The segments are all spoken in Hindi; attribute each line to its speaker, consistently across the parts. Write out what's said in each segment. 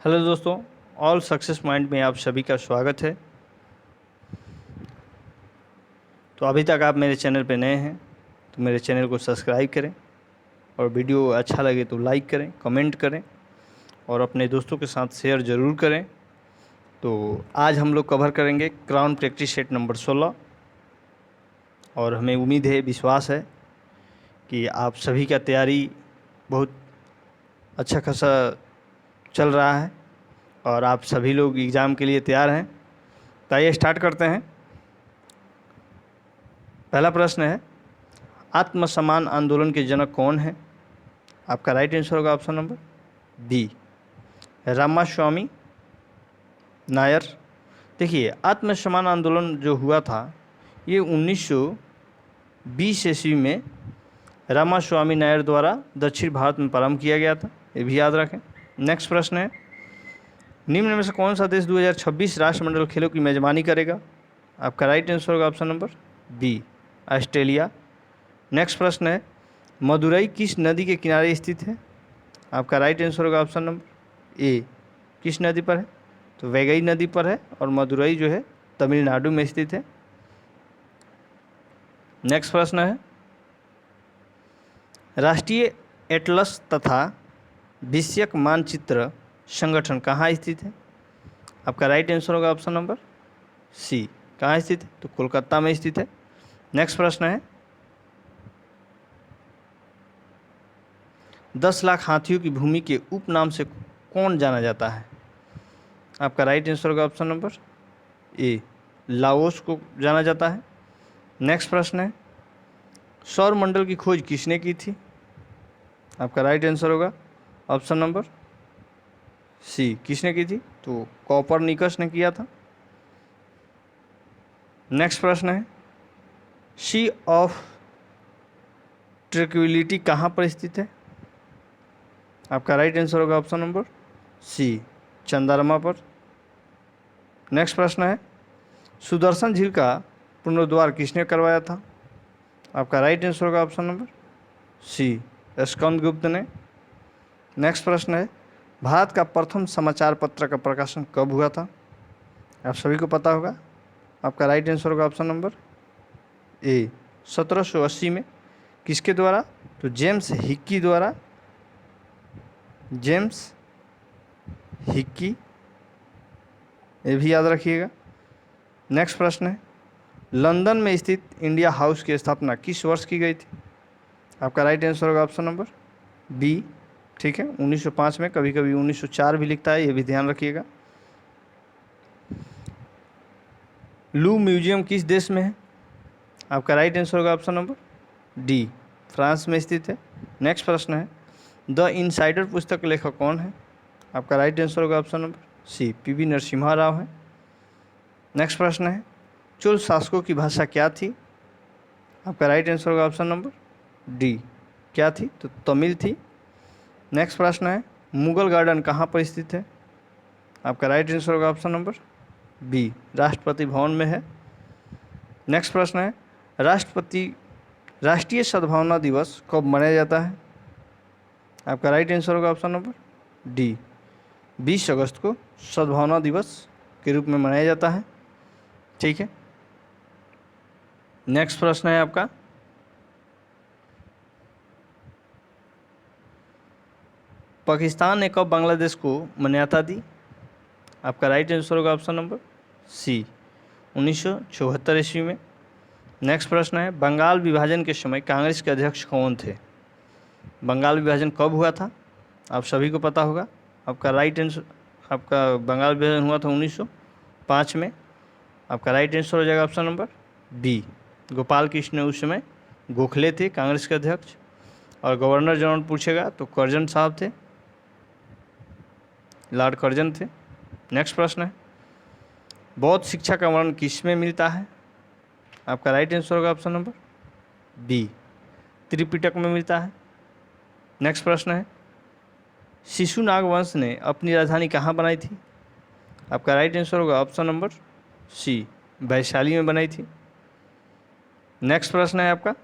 Speaker 1: हेलो दोस्तों, ऑल सक्सेस माइंड में आप सभी का स्वागत है। तो अभी तक आप मेरे चैनल पे नए हैं तो मेरे चैनल को सब्सक्राइब करें और वीडियो अच्छा लगे तो लाइक करें, कमेंट करें और अपने दोस्तों के साथ शेयर ज़रूर करें। तो आज हम लोग कवर करेंगे क्राउन प्रैक्टिस सेट नंबर 16 और हमें उम्मीद है, विश्वास है कि आप सभी का तैयारी बहुत अच्छा खासा चल रहा है और आप सभी लोग एग्ज़ाम के लिए तैयार हैं। तो आइए स्टार्ट करते हैं। पहला प्रश्न है, आत्मसम्मान आंदोलन के जनक कौन है? आपका राइट आंसर होगा option number B, Ramaswamy Nair. देखिए, आत्मसम्मान आंदोलन जो हुआ था ये 1920 ईस्वी में रामास्वामी नायर द्वारा दक्षिण भारत में प्रारंभ किया गया था, ये भी याद रखें। नेक्स्ट प्रश्न है, निम्न में से कौन सा देश 2026 राष्ट्रमंडल खेलों की मेजबानी करेगा? आपका राइट आंसर होगा option number B, Australia. Next प्रश्न है, मदुरई किस नदी के किनारे स्थित है? आपका राइट आंसर होगा ऑप्शन नंबर ए, किस नदी पर है? तो वैगई नदी पर है और मदुरई जो है तमिलनाडु में स्थित है। नेक्स्ट प्रश्न है, राष्ट्रीय एटलस तथा विषयक मानचित्र संगठन कहाँ स्थित है? आपका राइट आंसर होगा ऑप्शन नंबर सी, कहाँ स्थित है? तो कोलकाता में स्थित है। नेक्स्ट प्रश्न है, 10 लाख हाथियों की भूमि के उपनाम से कौन जाना जाता है? आपका राइट आंसर होगा ऑप्शन नंबर ए, लाओस को जाना जाता है। नेक्स्ट प्रश्न है, सौर मंडल की खोज किसने की थी? आपका राइट आंसर होगा ऑप्शन नंबर सी, किसने की थी? तो कॉपरनिकस ने किया था। नेक्स्ट प्रश्न है, सी ऑफ ट्रैंक्विलिटी कहाँ पर स्थित है? आपका राइट आंसर होगा ऑप्शन नंबर सी, चंद्रमा पर। नेक्स्ट प्रश्न है, सुदर्शन झील का पुनरुद्धार किसने करवाया था? आपका राइट आंसर होगा ऑप्शन नंबर सी, स्कंदगुप्त ने। नेक्स्ट प्रश्न है, भारत का प्रथम समाचार पत्र का प्रकाशन कब हुआ था? आप सभी को पता होगा। आपका राइट आंसर होगा ऑप्शन नंबर ए, 1780 में। किसके द्वारा? तो जेम्स हिक्की द्वारा। जेम्स हिक्की, ये भी याद रखिएगा। नेक्स्ट प्रश्न है, लंदन में स्थित इंडिया हाउस की स्थापना किस वर्ष की गई थी? आपका राइट आंसर होगा ऑप्शन नंबर बी, ठीक है, 1905 में। कभी कभी 1904 भी लिखता है, ये भी ध्यान रखिएगा। लू म्यूजियम किस देश में है? आपका राइट आंसर होगा ऑप्शन नंबर डी, फ्रांस में स्थित है। नेक्स्ट प्रश्न है, द इनसाइडर पुस्तक लेखक कौन है? आपका राइट आंसर होगा option number C, PV Narasimha Rao है। नेक्स्ट प्रश्न है, चोल शासकों की भाषा क्या थी? आपका राइट आंसर होगा ऑप्शन नंबर डी, क्या थी? तो तमिल थी। नेक्स्ट प्रश्न है, मुगल गार्डन कहाँ पर स्थित है? आपका राइट आंसर होगा option number B, Rashtrapati Bhavan में है। नेक्स्ट प्रश्न है, राष्ट्रीय सद्भावना दिवस कब मनाया जाता है? आपका राइट आंसर होगा ऑप्शन नंबर डी, 20 अगस्त को सद्भावना दिवस के रूप में मनाया जाता है, ठीक है। नेक्स्ट प्रश्न है आपका, पाकिस्तान ने कब बांग्लादेश को मान्यता दी? आपका राइट आंसर होगा ऑप्शन नंबर सी, 1974 ईस्वी में। नेक्स्ट प्रश्न है, बंगाल विभाजन के समय कांग्रेस के अध्यक्ष कौन थे? बंगाल विभाजन कब हुआ था? आप सभी को पता होगा। आपका राइट आंसर, आपका बंगाल विभाजन हुआ था 1905 में। आपका राइट आंसर हो जाएगा option number B, Gopal Krishna उस समय गोखले थे कांग्रेस के अध्यक्ष, और गवर्नर जनरल पूछेगा तो कर्जन साहब थे, लॉर्ड कर्जन थे। नेक्स्ट प्रश्न है, बौद्ध शिक्षा का वर्णन किस में मिलता है? आपका राइट आंसर होगा ऑप्शन नंबर बी, त्रिपिटक में मिलता है। नेक्स्ट प्रश्न है, शिशुनाग वंश ने अपनी राजधानी कहाँ बनाई थी? आपका राइट आंसर होगा ऑप्शन नंबर सी, वैशाली में बनाई थी। नेक्स्ट प्रश्न है आपका,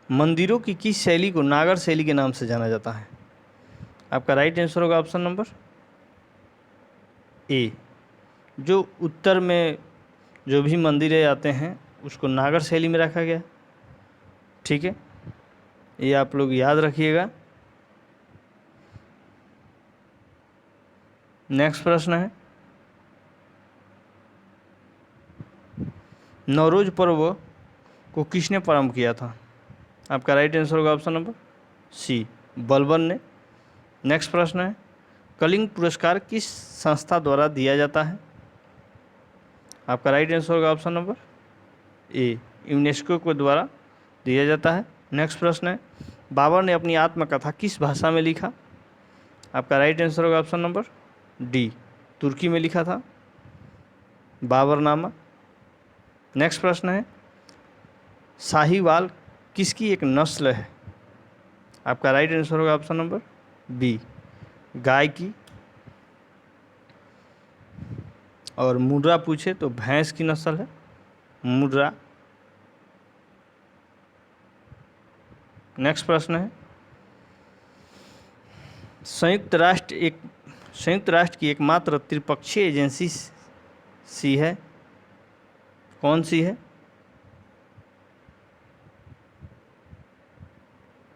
Speaker 1: मंदिरों की किस शैली को नागर शैली के नाम से जाना जाता है? आपका राइट आंसर होगा ऑप्शन नंबर ए। जो उत्तर में जो भी मंदिरें आते हैं उसको नागर शैली में रखा गया। ठीक है, ये आप लोग याद रखिएगा। नेक्स्ट प्रश्न है, नवरोज पर्व को किसने प्रारंभ किया था? आपका राइट आंसर होगा ऑप्शन नंबर सी, बलबन ने। नेक्स्ट प्रश्न है, कलिंग पुरस्कार किस संस्था द्वारा दिया जाता है? आपका राइट आंसर होगा ऑप्शन नंबर ए, यूनेस्को के द्वारा दिया जाता है। नेक्स्ट प्रश्न है, बाबर ने अपनी आत्मकथा किस भाषा में लिखा? आपका राइट आंसर होगा ऑप्शन नंबर डी, तुर्की में लिखा था बाबरनामा। नेक्स्ट प्रश्न है, साहिवाल किसकी एक नस्ल है? आपका राइट आंसर होगा ऑप्शन नंबर बी, गाय की। और मुर्रा पूछे तो भैंस की नस्ल है मुर्रा। नेक्स्ट प्रश्न है, संयुक्त राष्ट्र की एकमात्र त्रिपक्षीय एजेंसी सी है, कौन सी है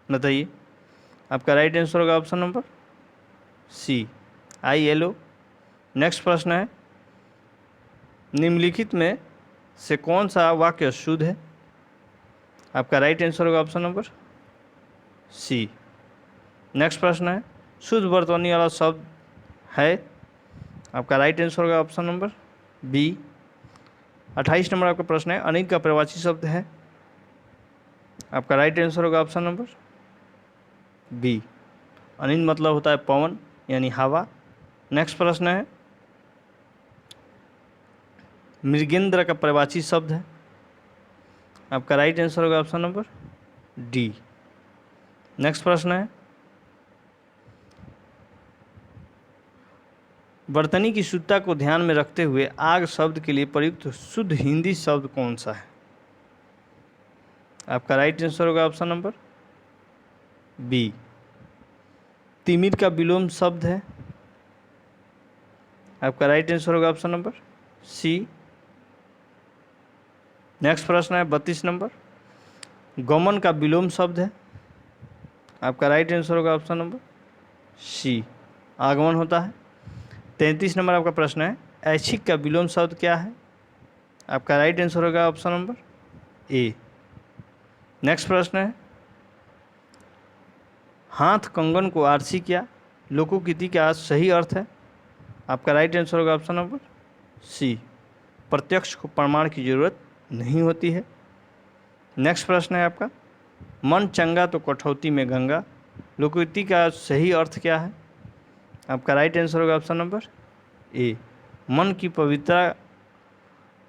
Speaker 1: बताइए? आपका राइट आंसर होगा option number C, ILO। Next प्रश्न है, निम्नलिखित में से कौन सा वाक्य शुद्ध है? आपका राइट आंसर होगा ऑप्शन नंबर सी। नेक्स्ट प्रश्न है, शुद्ध वर्तनी वाला शब्द है? आपका राइट आंसर होगा ऑप्शन नंबर बी। 28 नंबर आपका प्रश्न है, अनिल का प्रवाची शब्द है? आपका राइट आंसर होगा ऑप्शन नंबर बी, अनिल मतलब होता है पवन यानी हवा। नेक्स्ट प्रश्न है, मृगेंद्र का प्रवाची शब्द है? आपका राइट आंसर होगा ऑप्शन नंबर डी। नेक्स्ट प्रश्न है, बर्तनी की शुद्धता को ध्यान में रखते हुए आग शब्द के लिए प्रयुक्त शुद्ध हिंदी शब्द कौन सा है? आपका राइट आंसर होगा ऑप्शन नंबर बी, तिमिर का विलोम शब्द है? आपका राइट आंसर होगा ऑप्शन नंबर सी। नेक्स्ट प्रश्न है 32 नंबर, गमन का विलोम शब्द है? आपका राइट आंसर होगा ऑप्शन नंबर सी, आगमन होता है। 33 नंबर आपका प्रश्न है, ऐच्छिक का विलोम शब्द क्या है? आपका राइट आंसर होगा ऑप्शन नंबर ए। नेक्स्ट प्रश्न है, हाथ कंगन को आरसी क्या लोकोक्ति का सही अर्थ है? आपका राइट आंसर होगा ऑप्शन नंबर सी, प्रत्यक्ष को प्रमाण की जरूरत नहीं होती है। नेक्स्ट प्रश्न है आपका, मन चंगा तो कठौती में गंगा लोकोक्ति का सही अर्थ क्या है? आपका राइट आंसर होगा ऑप्शन नंबर ए, मन की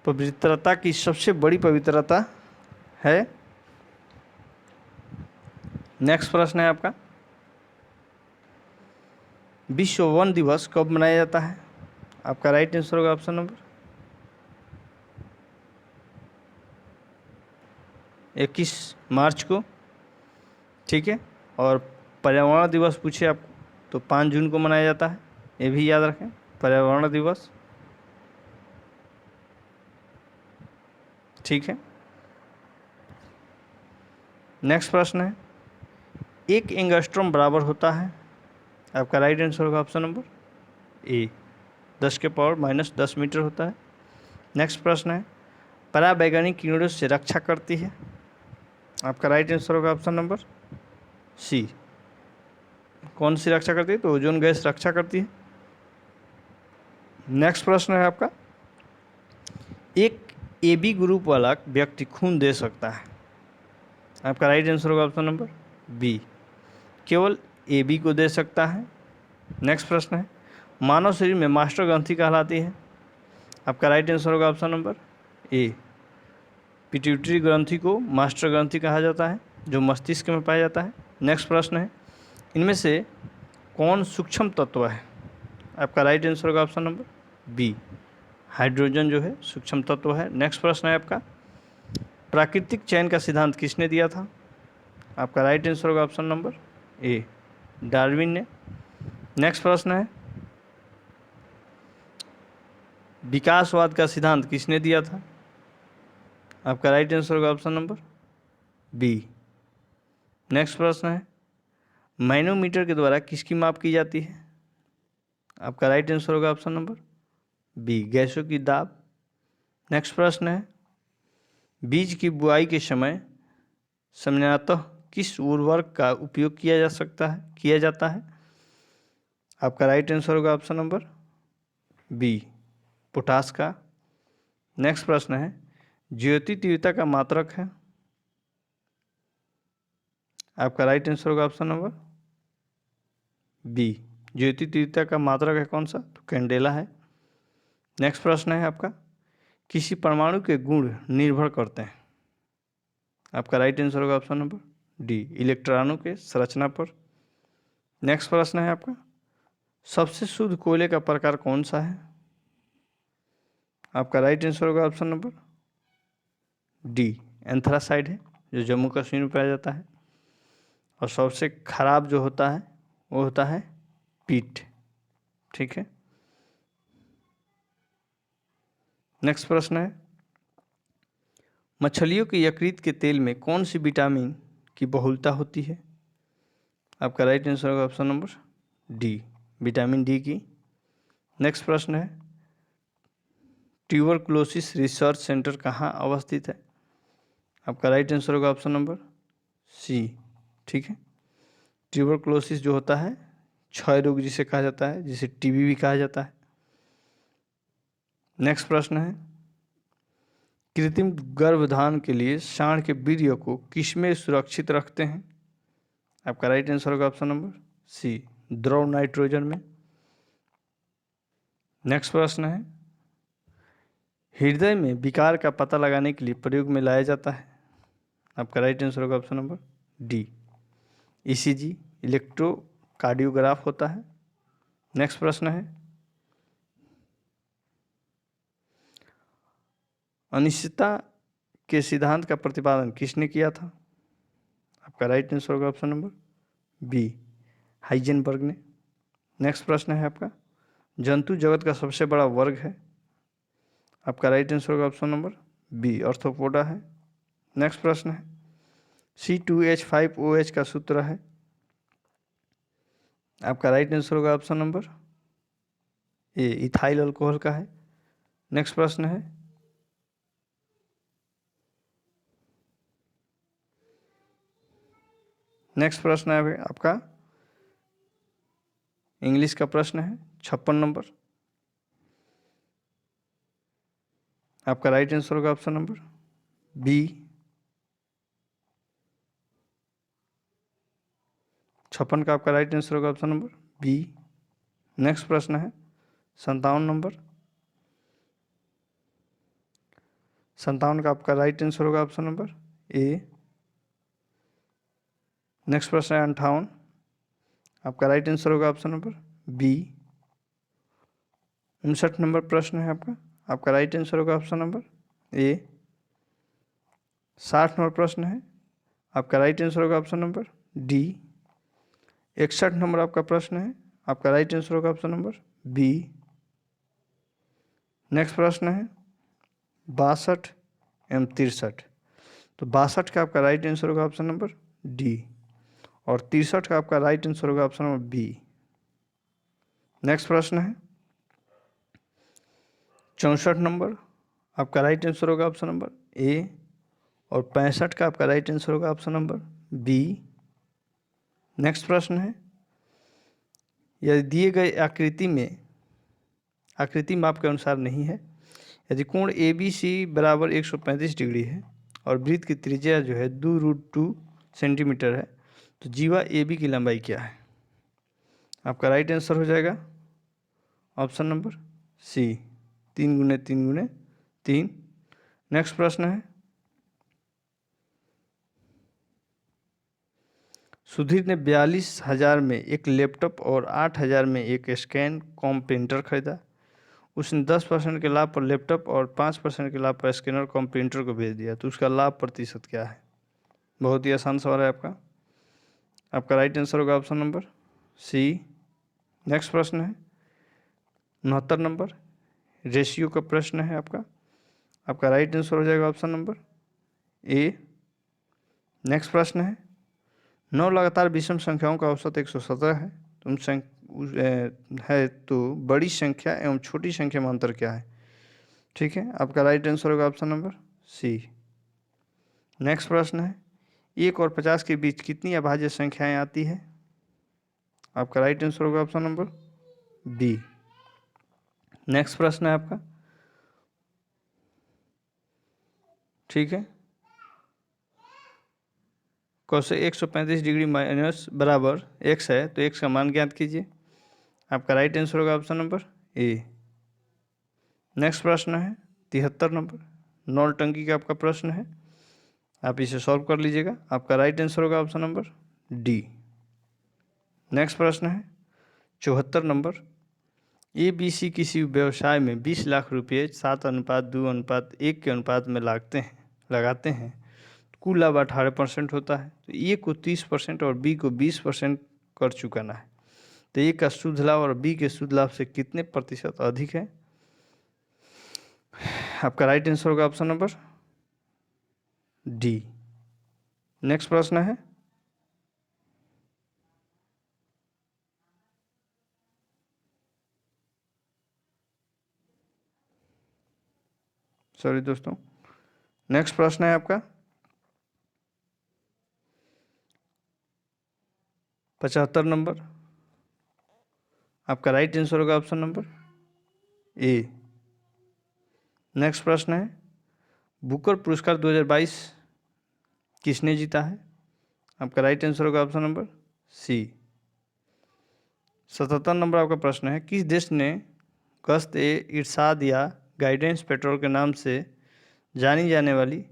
Speaker 1: पवित्रता की सबसे बड़ी पवित्रता है। नेक्स्ट प्रश्न है आपका, विश्व वन दिवस कब मनाया जाता है? आपका राइट आंसर होगा ऑप्शन नंबर 21 मार्च को। ठीक है, और पर्यावरण दिवस पूछे आपको तो 5 जून को मनाया जाता है, ये भी याद रखें, पर्यावरण दिवस। ठीक है, नेक्स्ट प्रश्न है, एक एंगस्ट्रॉम बराबर होता है? आपका राइट आंसर होगा ऑप्शन नंबर ए, 10 के पावर -10 मीटर होता है। नेक्स्ट प्रश्न है, परावैज्ञानिक कीड़ों से रक्षा करती है? आपका राइट आंसर होगा ऑप्शन नंबर सी, कौन सी रक्षा करती है? तो ओजोन गैस रक्षा करती है। नेक्स्ट प्रश्न है आपका, एक AB ग्रुप वाला व्यक्ति खून दे सकता है? आपका राइट आंसर होगा ऑप्शन नंबर बी, केवल AB को दे सकता है। नेक्स्ट प्रश्न है, मानव शरीर में मास्टर ग्रंथि कहलाती है? आपका राइट आंसर होगा ऑप्शन नंबर ए, पिट्यूटरी ग्रंथि को मास्टर ग्रंथि कहा जाता है जो मस्तिष्क में पाया जाता है। नेक्स्ट प्रश्न है, इनमें से कौन सूक्ष्म तत्व है? आपका राइट आंसर होगा ऑप्शन नंबर बी, हाइड्रोजन जो है सूक्ष्म तत्व है। नेक्स्ट प्रश्न है आपका, प्राकृतिक चयन का सिद्धांत किसने दिया था? आपका राइट आंसर होगा ऑप्शन नंबर ए, डार्विन ने। नेक्स्ट प्रश्न है, विकासवाद का सिद्धांत किसने दिया था? आपका राइट आंसर होगा ऑप्शन नंबर बी। नेक्स्ट प्रश्न है, मैनोमीटर के द्वारा किसकी माप की जाती है? आपका राइट आंसर होगा ऑप्शन नंबर बी, गैसों की दाब। नेक्स्ट प्रश्न है, बीज की बुआई के समय सामान्यतः किस उर्वरक का उपयोग किया जाता है? आपका राइट आंसर होगा ऑप्शन नंबर बी, पोटास का। नेक्स्ट प्रश्न है, ज्योति तीव्रता का मात्रक है? आपका राइट आंसर होगा ऑप्शन नंबर बी, ज्योति तीव्रता का मात्रक है कौन सा? तो कैंडेला है। नेक्स्ट प्रश्न है आपका, किसी परमाणु के गुण निर्भर करते हैं? आपका राइट आंसर होगा ऑप्शन नंबर डी, इलेक्ट्रॉनों के संरचना पर। नेक्स्ट प्रश्न है आपका, सबसे शुद्ध कोयले का प्रकार कौन सा है? आपका राइट आंसर होगा ऑप्शन नंबर डी, एंथ्रासाइड है, जो जम्मू कश्मीर में पाया जाता है। और सबसे खराब जो होता है वो होता है पीट। ठीक है। नेक्स्ट प्रश्न है, मछलियों के यकृत के तेल में कौन सी विटामिन की बहुलता होती है? आपका राइट आंसर होगा option number D, vitamin D की। नेक्स्ट प्रश्न है, ट्यूबरकुलोसिस रिसर्च सेंटर कहाँ अवस्थित है? आपका राइट आंसर होगा ऑप्शन नंबर सी। ठीक है। ट्यूबरकुलोसिस जो होता है क्षय रोग जिसे कहा जाता है, जिसे टीबी भी कहा जाता है। नेक्स्ट प्रश्न है, कृत्रिम गर्भधान के लिए सांड के वीर्य को किसमें सुरक्षित रखते हैं? आपका राइट आंसर होगा ऑप्शन नंबर सी, द्रव नाइट्रोजन में। नेक्स्ट प्रश्न है, हृदय में विकार का पता लगाने के लिए प्रयोग में लाया जाता है? आपका राइट आंसर होगा option number D, ECG, electrocardiograph होता है। नेक्स्ट प्रश्न है, अनिश्चितता के सिद्धांत का प्रतिपादन किसने किया था? आपका राइट आंसर होगा ऑप्शन नंबर बी, हाइजेनबर्ग ने। नेक्स्ट प्रश्न है आपका, जंतु जगत का सबसे बड़ा वर्ग है? आपका राइट आंसर होगा ऑप्शन नंबर बी, ऑर्थ्रोपोडा है। नेक्स्ट प्रश्न है, C2H5OH का सूत्र है? आपका राइट आंसर होगा ऑप्शन नंबर ए, इथाइल अल्कोहल का है। नेक्स्ट प्रश्न है, नेक्स्ट प्रश्न है आपका इंग्लिश का प्रश्न है 56 नंबर। आपका राइट आंसर होगा ऑप्शन नंबर बी, 56 का आपका राइट आंसर होगा ऑप्शन नंबर बी। नेक्स्ट प्रश्न है 57 नंबर। 57 का आपका राइट आंसर होगा ऑप्शन नंबर ए। नेक्स्ट प्रश्न है 58, आपका राइट आंसर होगा ऑप्शन नंबर बी। 59 नंबर प्रश्न है आपका राइट आंसर होगा ऑप्शन नंबर ए। 60 नंबर प्रश्न है, आपका राइट आंसर होगा ऑप्शन नंबर डी। 61 नंबर आपका प्रश्न है, आपका राइट आंसर होगा ऑप्शन नंबर बी। नेक्स्ट प्रश्न है 62 एवं 63, तो 62 का आपका राइट आंसर होगा ऑप्शन नंबर डी और 63 का आपका राइट आंसर होगा ऑप्शन नंबर बी। नेक्स्ट प्रश्न है 64 नंबर, आपका राइट आंसर होगा ऑप्शन नंबर ए और 65 का आपका राइट आंसर होगा ऑप्शन नंबर बी। नेक्स्ट प्रश्न है, यदि दिए गए आकृति माप के अनुसार नहीं है, यदि कोण ABC बराबर 135 डिग्री है और वृत्त की त्रिज्या जो है 2√2 सेंटीमीटर है, तो जीवा AB की लंबाई क्या है? आपका राइट आंसर हो जाएगा ऑप्शन नंबर सी, 3 × 3 × 3। नेक्स्ट प्रश्न है, सुधीर ने 42,000 में एक लैपटॉप और 8,000 में एक स्कैन कॉम प्रिंटर खरीदा। उसने 10% के लाभ पर लैपटॉप और 5% के लाभ पर स्कैनर कॉम प्रिंटर को भेज दिया, तो उसका लाभ प्रतिशत क्या है? बहुत ही आसान सवाल है आपका राइट आंसर होगा ऑप्शन नंबर सी। नेक्स्ट प्रश्न है 69 नंबर, रेशियो का प्रश्न है आपका। आपका राइट आंसर हो जाएगा ऑप्शन नंबर ए। नेक्स्ट प्रश्न है, 9 लगातार विषम संख्याओं का औसत 117 है, है तो बड़ी संख्या एवं छोटी संख्या में अंतर क्या है? ठीक है, आपका राइट आंसर होगा ऑप्शन नंबर सी। नेक्स्ट प्रश्न है, 1 और 50 के बीच कितनी अभाज्य संख्याएं आती है? आपका राइट आंसर होगा ऑप्शन नंबर बी। नेक्स्ट प्रश्न है आपका, ठीक है, कोसेक 135 डिग्री माइनस बराबर x है तो x का मान ज्ञात कीजिए। आपका राइट आंसर होगा ऑप्शन नंबर ए। नेक्स्ट प्रश्न है 73 नंबर, नौटंकी का आपका प्रश्न है, आप इसे सॉल्व कर लीजिएगा। आपका राइट आंसर होगा ऑप्शन नंबर डी। नेक्स्ट प्रश्न है 74 नंबर, ABC किसी व्यवसाय में 20 लाख रुपये 7:2:1 के अनुपात में लगाते हैं, कुल लाभ 18% होता है, तो ए को 30% और बी को 20% कर चुकाना है, तो ए का शुद्ध लाभ और बी के शुद्ध लाभ से कितने प्रतिशत अधिक है? आपका राइट आंसर होगा ऑप्शन नंबर डी। नेक्स्ट प्रश्न है सॉरी दोस्तों, नेक्स्ट प्रश्न है आपका 75 नंबर। आपका राइट आंसर होगा ऑप्शन नंबर ए। नेक्स्ट प्रश्न है, बुकर पुरस्कार 2022 किसने जीता है? आपका राइट आंसर होगा ऑप्शन नंबर सी। 77 नंबर आपका प्रश्न है, किस देश ने गश्त ए इरशाद या गाइडेंस पेट्रोल के नाम से जानी जाने वाली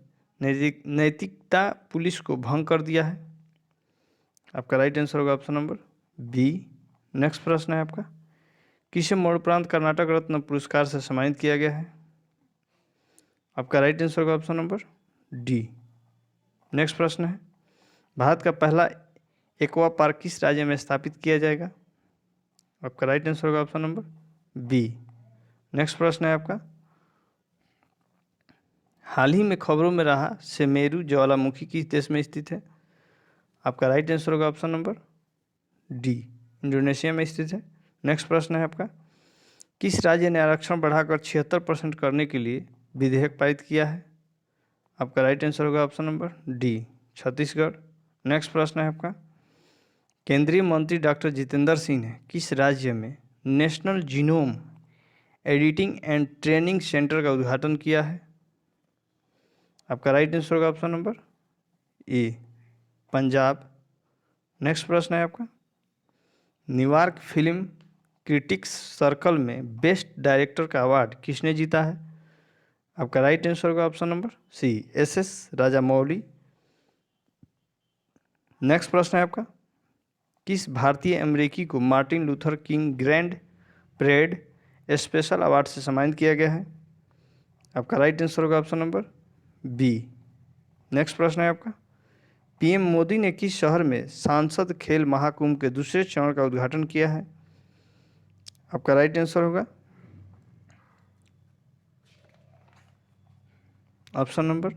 Speaker 1: नैतिकता पुलिस को भंग कर दिया है? आपका राइट आंसर होगा ऑप्शन नंबर बी। नेक्स्ट प्रश्न है आपका, किसे मरणोपरांत कर्नाटक रत्न पुरस्कार से सम्मानित किया गया है? आपका राइट आंसर होगा ऑप्शन नंबर डी। नेक्स्ट प्रश्न है, भारत का पहला एक्वा पार्क किस राज्य में स्थापित किया जाएगा? आपका राइट आंसर होगा ऑप्शन नंबर बी। नेक्स्ट प्रश्न है आपका, हाल ही में खबरों में रहा सुमेरु ज्वालामुखी किस देश में स्थित है? आपका राइट आंसर होगा ऑप्शन नंबर डी, इंडोनेशिया में स्थित है। नेक्स्ट प्रश्न है आपका, किस राज्य ने आरक्षण बढ़ाकर 76% करने के लिए विधेयक पारित किया है? आपका राइट आंसर होगा option number D, Chhattisgarh. Next प्रश्न है आपका, केंद्रीय मंत्री डॉक्टर जितेंद्र सिंह ने किस राज्य में national genome editing and training centre का उद्घाटन किया है? आपका राइट आंसर होगा option number A, Punjab. Next प्रश्न है आपका, न्यूयॉर्क फिल्म क्रिटिक्स सर्कल में बेस्ट डायरेक्टर का अवार्ड किसने जीता है? आपका राइट आंसर होगा option number C, SS Rajamouli. Next प्रश्न है आपका, किस भारतीय अमेरिकी को Martin Luther King grand parade special award से सम्मानित किया गया है? आपका राइट आंसर होगा ऑप्शन नंबर बी। नेक्स्ट प्रश्न है आपका, PM मोदी ने किस शहर में सांसद खेल महाकुंभ के दूसरे चरण का उद्घाटन किया है? आपका राइट आंसर होगा ऑप्शन नंबर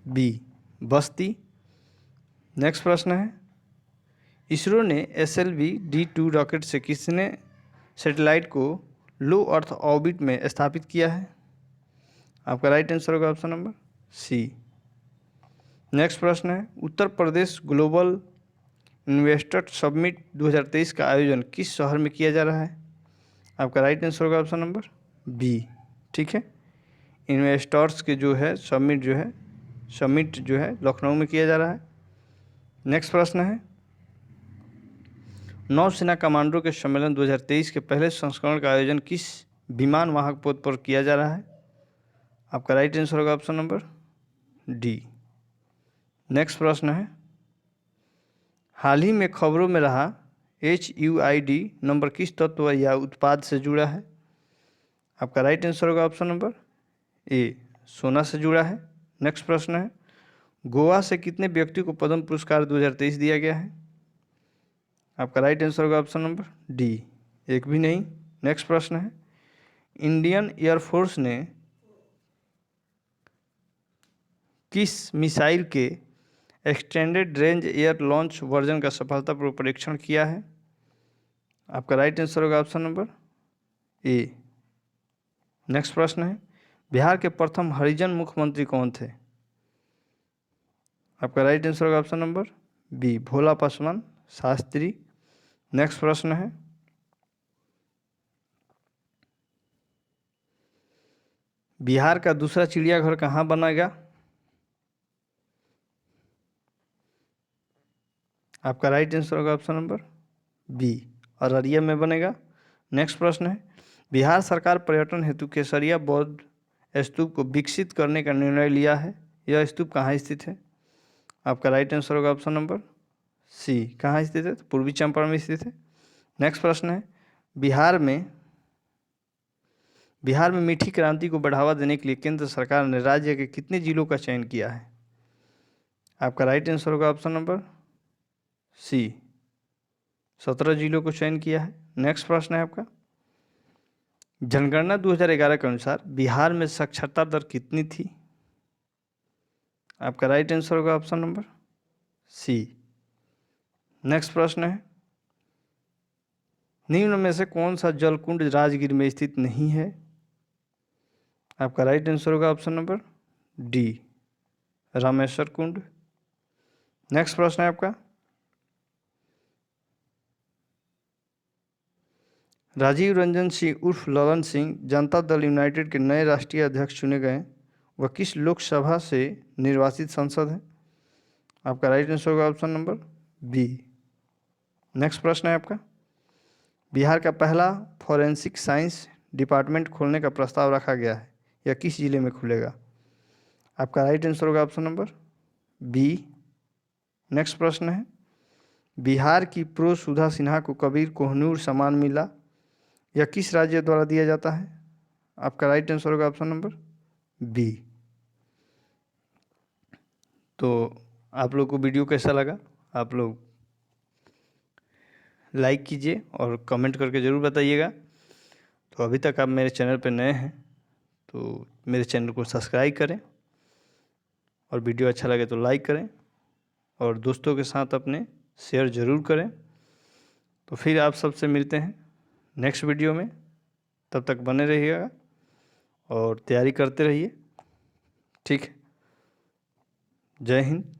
Speaker 1: बी, बस्ती। नेक्स्ट प्रश्न है, इसरो ने SLV D2 रॉकेट से किसने सैटेलाइट को लो अर्थ ऑर्बिट में स्थापित किया है? आपका राइट आंसर होगा ऑप्शन नंबर सी। नेक्स्ट प्रश्न है, Uttar Pradesh global investor summit 2023 का आयोजन किस शहर में किया जा रहा है? आपका राइट आंसर होगा ऑप्शन नंबर बी। ठीक है, इन्वेस्टर्स के जो है समिट जो है लखनऊ में किया जा रहा है। नेक्स्ट प्रश्न है, नौसेना कमांडरों के सम्मेलन 2023 के पहले संस्करण का आयोजन किस विमान वाहक पोत पर किया जा रहा है? आपका राइट आंसर होगा ऑप्शन नंबर डी। नेक्स्ट प्रश्न है, हाल ही में खबरों में रहा HUID नंबर किस तत्व या उत्पाद से जुड़ा है? आपका राइट आंसर होगा ऑप्शन नंबर ए, सोना से जुड़ा है। नेक्स्ट प्रश्न है, गोवा से कितने व्यक्ति को पद्म पुरस्कार 2023 दिया गया है? आपका राइट आंसर होगा ऑप्शन नंबर डी, एक भी नहीं। नेक्स्ट प्रश्न है, इंडियन एयरफोर्स ने किस मिसाइल के extended range air launch version का सफलतापूर्वक परीक्षण किया है? आपका राइट आंसर होगा ऑप्शन नंबर ए। नेक्स्ट प्रश्न है, बिहार के प्रथम हरिजन मुख्यमंत्री कौन थे? आपका राइट आंसर होगा ऑप्शन नंबर बी, भोला पासवान शास्त्री। नेक्स्ट प्रश्न है, बिहार का दूसरा चिड़ियाघर कहाँ बनेगा? आपका राइट आंसर होगा ऑप्शन नंबर बी, अररिया में बनेगा। नेक्स्ट प्रश्न है, बिहार सरकार पर्यटन हेतु केसरिया बौद्ध स्तूप को विकसित करने का निर्णय लिया है। यह स्तूप कहाँ स्थित है? आपका राइट आंसर होगा ऑप्शन नंबर सी, कहाँ स्थित है? तो पूर्वी चंपारण में स्थित है। नेक्स्ट प्रश्न है, बिहार में मीठी क्रांति को बढ़ावा देने के लिए केंद्र सरकार ने राज्य के कितने जिलों का चयन किया है? आपका राइट आंसर होगा ऑप्शन नंबर सी, 17 जिलों को चयन किया है। नेक्स्ट प्रश्न है आपका, जनगणना 2011 के अनुसार बिहार में साक्षरता दर कितनी थी? आपका राइट आंसर होगा ऑप्शन नंबर सी। नेक्स्ट प्रश्न है, निम्न में से कौन सा जलकुंड राजगीर में स्थित नहीं है? आपका राइट आंसर होगा ऑप्शन नंबर डी, रामेश्वर कुंड। नेक्स्ट प्रश्न है आपका, राजीव रंजन सिंह उर्फ ललन सिंह जनता दल यूनाइटेड के नए राष्ट्रीय अध्यक्ष चुने गए। वह किस लोकसभा से निर्वाचित सांसद हैं? आपका राइट आंसर होगा ऑप्शन नंबर बी। नेक्स्ट प्रश्न है आपका, बिहार का पहला फॉरेंसिक साइंस डिपार्टमेंट खोलने का प्रस्ताव रखा गया है, यह किस जिले में खुलेगा? आपका राइट आंसर होगा ऑप्शन नंबर बी। नेक्स्ट प्रश्न है, बिहार की प्रो सुधा सिन्हा को कबीर कोहनूर सम्मान मिला, यह किस राज्य द्वारा दिया जाता है? आपका राइट आंसर होगा ऑप्शन नंबर बी। तो आप लोग को वीडियो कैसा लगा आप लोग लाइक कीजिए और कमेंट करके ज़रूर बताइएगा। तो अभी तक आप मेरे चैनल पर नए हैं तो मेरे चैनल को सब्सक्राइब करें, और वीडियो अच्छा लगे तो लाइक करें, और दोस्तों के साथ अपने शेयर ज़रूर करें। तो फिर आप सबसे मिलते हैं नेक्स्ट वीडियो में, तब तक बने रहिएगा और तैयारी करते रहिए। ठीक है, जय हिंद।